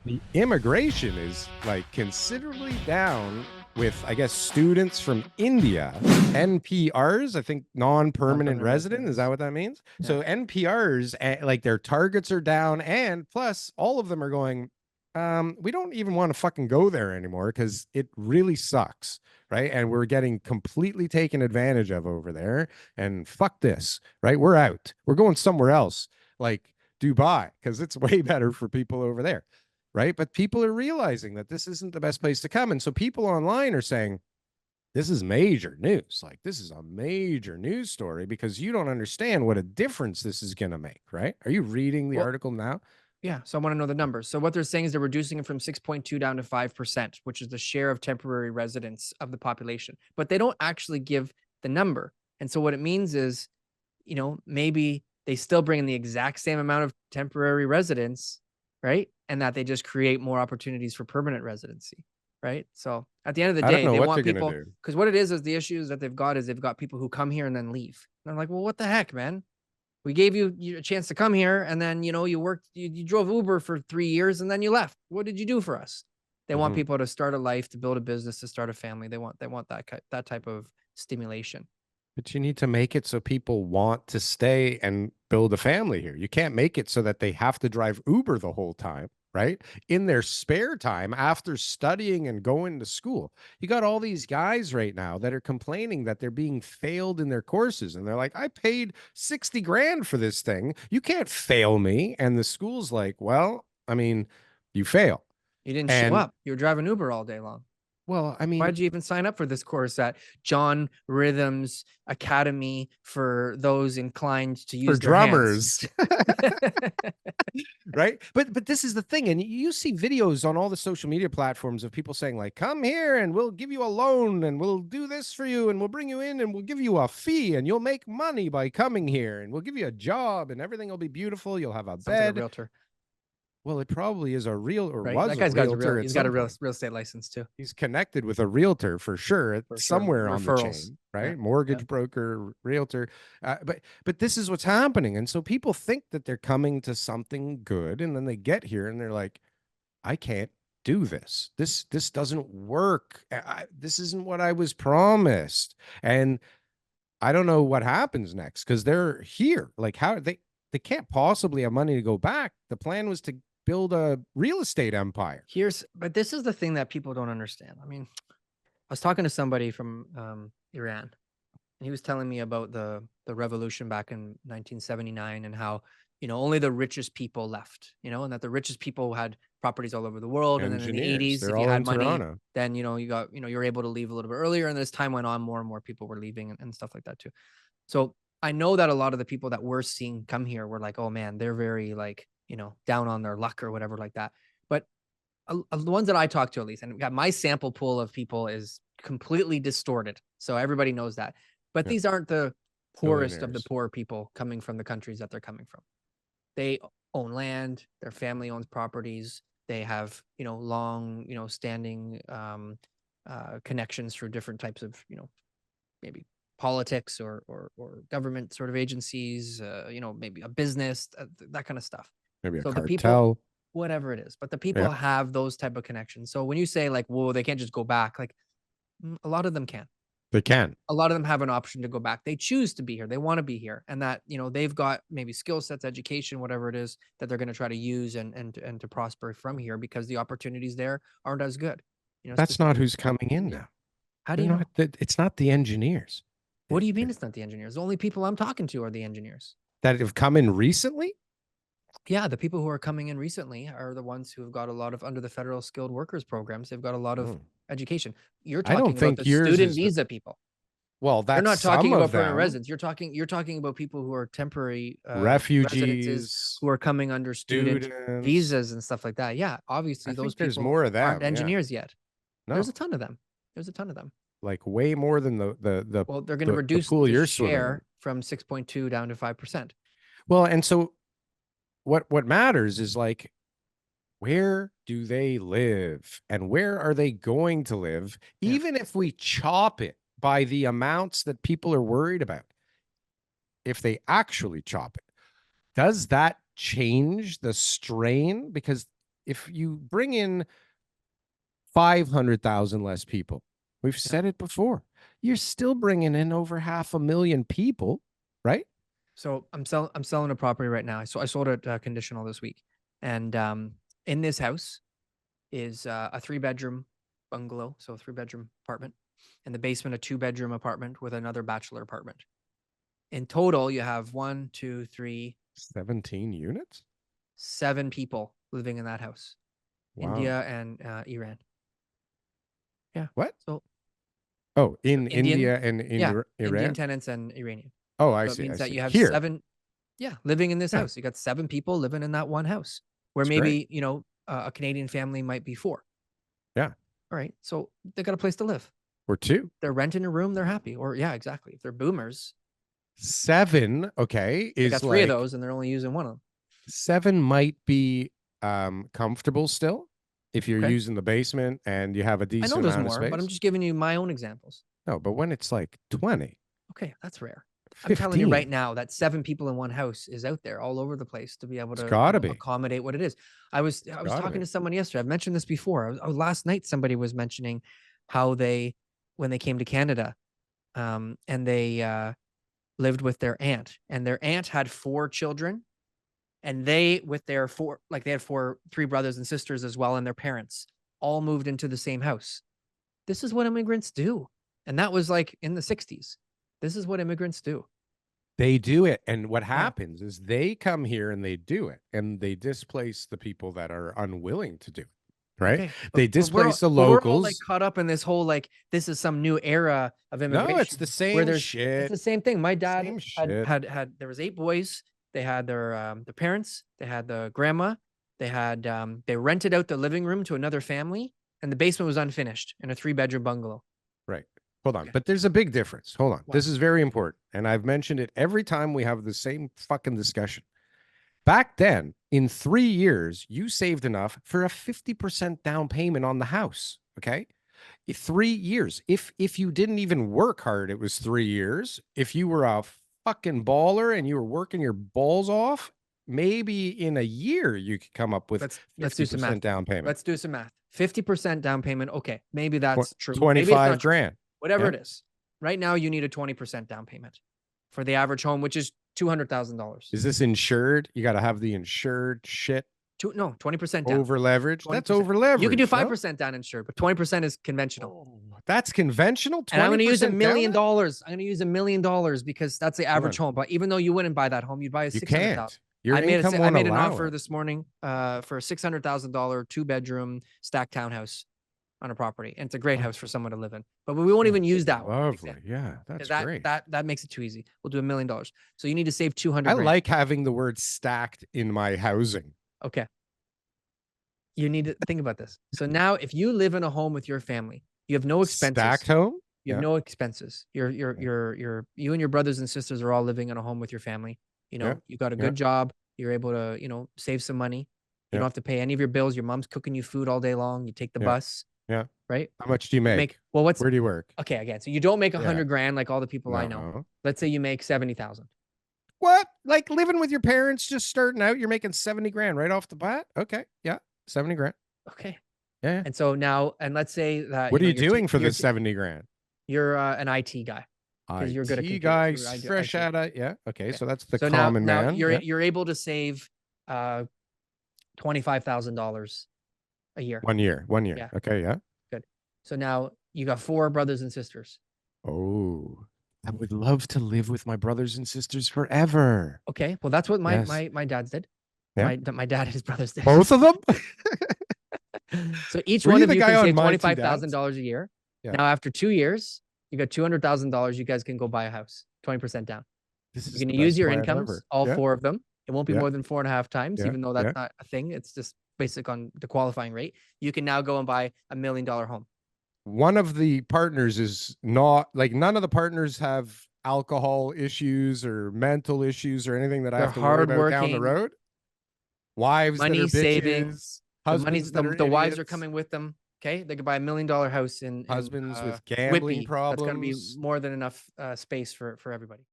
the immigration is like considerably down with, I guess, students from India, NPRs, I think non-permanent Non-permanent resident. Is that residents. what that means? Yeah. So NPRs, like their targets are down, and plus all of them are going, we don't even want to fucking go there anymore because it really sucks, right? And we're getting completely taken advantage of over there. And fuck this, right? We're out. We're going somewhere else, like Dubai, because it's way better for people over there, right? But people are realizing that this isn't the best place to come. And so people online are saying, this is major news. Like, this is a major news story because you don't understand what a difference this is going to make, right? Are you reading the Well, article now? yeah. So I want to know the numbers. So what they're saying is they're reducing it from 6.2 down to 5%, which is the share of temporary residents of the population. But they don't actually give the number. And so what it means is, maybe they still bring in the exact same amount of temporary residents, right? And that they just create more opportunities for permanent residency, right? So at the end of the I don't day, know they what want they're going to people, do. because what it is the issues that they've got is they've got people who come here and then leave. And they're like, well, what the heck, man? We gave you a chance to come here, and then you worked, you drove Uber for 3 years, and then you left. What did you do for us? They want Mm-hmm. people to start a life, to build a business, to start a family. They want that type of stimulation. But you need to make it so people want to stay and build a family here. You can't make it so that they have to drive Uber the whole time, right? In their spare time after studying and going to school. You got all these guys right now that are complaining that they're being failed in their courses. And they're like, I paid 60 grand for this thing. You can't fail me. And the school's like, well, I mean, you fail. You didn't show And up. You were driving Uber all day long. well, I Why mean, did you even sign up for this course at John Rhythm's Academy for those inclined to for use their hands? drummers, right? But this is the thing, and you see videos on all the social media platforms of people saying like, "Come here, and we'll give you a loan, and we'll do this for you, and we'll bring you in, and we'll give you a fee, and you'll make money by coming here, and we'll give you a job, and everything will be beautiful. You'll have a Sounds like a bed." realtor, Well, it probably is a real or right? was That a guy's got his real. realtor at He's got a some real point. estate license too, He's connected with a realtor for sure, for sure. somewhere on the Referrals. chain, Yeah. right? Yeah. Mortgage broker, realtor. But this is what's happening, and so people think that they're coming to something good, and then they get here and they're like, I can't do this. This doesn't work. This isn't what I was promised, and I don't know what happens next because they're here. Like how they can't possibly have money to go back. The plan was to build a real estate empire. But this is the thing that people don't understand. I mean, I was talking to somebody from Iran, and he was telling me about the revolution back in 1979 and how only the richest people left, and that the richest people had properties all over the world. And then in the Engineers, 80s, they're if you all had in money, Toronto. then you're able to leave a little bit earlier. And as time went on, more and more people were leaving and stuff like that too. So I know that a lot of the people that we're seeing come here were like, oh man, they're very like, down on their luck or whatever like that. But the ones that I talk to, at least, and got my sample pool of people is completely distorted. So everybody knows that. But Yeah, these aren't the poorest of the billionaires. poor people coming from the countries that they're coming from. They own land, their family owns properties, they have, long, standing connections for different types of, maybe politics or government sort of agencies, maybe a business, that kind of stuff. Maybe a So the people, cartel. whatever it is, but the people Yeah, have those type of connections. So when you say like, whoa, they can't just go back, like a lot of them can. they can. A lot of them have an option to go back. They choose to be here. They want to be here, and that they've got maybe skill sets, education, whatever it is that they're going to try to use and to prosper from here because the opportunities there aren't as good. That's not Specifically who's coming in in India. now. How do They're you know? not. It's not the engineers What that, do you mean it's not the engineers? The only people I'm talking to are the engineers. that have come in recently. Yeah, the people who are coming in recently are the ones who have got a lot of under the federal skilled workers programs. They've got a lot of Mm. education. You're I don't talking about the think yours student is the. visa people. Well, You're that's not some talking of about permanent them. residents. You're talking about people who are temporary residences Refugees, who are coming under student students. visas and stuff like that. Yeah, I obviously those think there's people more of aren't them. Yeah. engineers yet. There's a No, ton of them. There's a ton of them. like way more than Well, they're going to the reduce pool the you're swimming in. share from 6.2 down to 5%. Well, and so what matters is like, where do they live and where are they going to live? Yeah. Even if we chop it by the amounts that people are worried about, if they actually chop it, does that change the strain? Because if you bring in 500,000 less people, we've said it before, you're still bringing in over 500,000 people, right? So I'm selling a property right now. So I sold it conditional this week, and in this house is a 3-bedroom bungalow, so a 3-bedroom apartment, and the basement a 2-bedroom apartment with another bachelor apartment. In total, you have 17 units. 7 people living in that house. Wow. India and Iran. Yeah. What? So in India and in Iran? Indian tenants and Iranian. Oh, I So see. it means that you have here 7, living in this Yeah. house. You got 7 people living in that one house, where That's maybe, great. a Canadian family might be 4. Yeah. All right. So they got a place to live. Or 2. They're renting a room. They're happy. Or yeah, exactly. If they're boomers, 7, okay, they is got 3 of like those and they're only using one of them. 7 might be comfortable still if you're Okay. using the basement and you have a I decent know there's amount of more, space. but I'm just giving you my own examples. No, but when it's like 20, Okay, that's rare. 15, I'm telling you right now that 7 people in one house is out there all over the place to be able it's to gotta be. accommodate what it is. I was talking to someone yesterday. I've mentioned this before. Last night somebody was mentioning how when they came to Canada, and they lived with their aunt, and their aunt had 4 children, and they with their 4, like they had 3 brothers and sisters as well, and their parents all moved into the same house. This is what immigrants do. And that was like in the 60s. This is what immigrants do. They do it. And what happens is they come here and they do it, and they displace the people that are unwilling to do it. Right. Okay, They displace the locals. We're all like caught up in this whole, like, this is some new era of immigration. No, it's the same shit. It's the same thing. My dad had there was 8 boys. They had their parents, they had the grandma, they had they rented out the living room to another family, and the basement was unfinished in a 3-bedroom bungalow. Right. Hold on. But there's a big difference. Hold on. What? This is very important. And I've mentioned it every time we have the same fucking discussion. Back then, in 3 years, you saved enough for a 50% down payment on the house. Okay. 3 years. If you didn't even work hard, it was 3 years. If you were a fucking baller and you were working your balls off, maybe in a year you could come up with let's do some math. down payment. Let's do some math. 50% down payment. Okay. Maybe that's true. 25 grand. Whatever it is. Right now, you need a 20% down payment for the average home, which is $200,000. Is this insured? You got to have the insured shit. No, 20% down. Over leverage. That's 20%. over leverage. You can do 5% down insured, but 20% is conventional. Oh, that's conventional. And I'm going to use $1 million. I'm going to use $1 million because that's the average home. But even though you wouldn't buy that home, you'd buy a $600,000. I made an offer this morning for a $600,000 2-bedroom stacked townhouse on a property, and it's a great house for someone to live in. But we won't even use that one. Lovely, yeah, that's great. That makes it too easy. We'll do $1 million. So you need to save 200. I like having the word stacked in my housing. Okay. You need to think about this. So now, if you live in a home with your family, you have no expenses. Stacked home. You have no expenses. You and your brothers and sisters are all living in a home with your family. You got a good job. You're able to, save some money. You don't have to pay any of your bills. Your mom's cooking you food all day long. You take the bus. Yeah. Right. How much do you make? Where do you work? Okay. Again, so you don't make 100 grand like all the people I know. Let's say you make 70,000. What? Like living with your parents, just starting out, you're making 70 grand right off the bat? Okay. Yeah. 70 grand. Okay. Yeah. And so now, and let's say that. What are you doing for the 70 grand? You're an IT guy. IT you're good at guy, fresh out of, yeah. Okay. So that's the common man. Now you're able to save $25,000 a year. 1 year. 1 year. Yeah. Okay. Yeah. Good. So now you got 4 brothers and sisters. Oh, I would love to live with my brothers and sisters forever. Okay. Well, that's what my dad's did. Yeah. My dad and his brothers did. Both of them? So each one of you can save $25,000 a year. Yeah. Now, after 2 years, you got $200,000. You guys can go buy a house, 20% down. You're going to use your incomes, all 4 of them. It won't be more than 4.5 times, even though that's not a thing. It's just basic on the qualifying rate. You can now go and buy $1 million home. One of the partners is not like, none of the partners have alcohol issues or mental issues or anything that I have to worry about down the road. Wives, money saving, husbands, the wives are coming with them. Okay, they could buy $1 million house in husbands with gambling Whitby. problems. That's going to be more than enough space for everybody.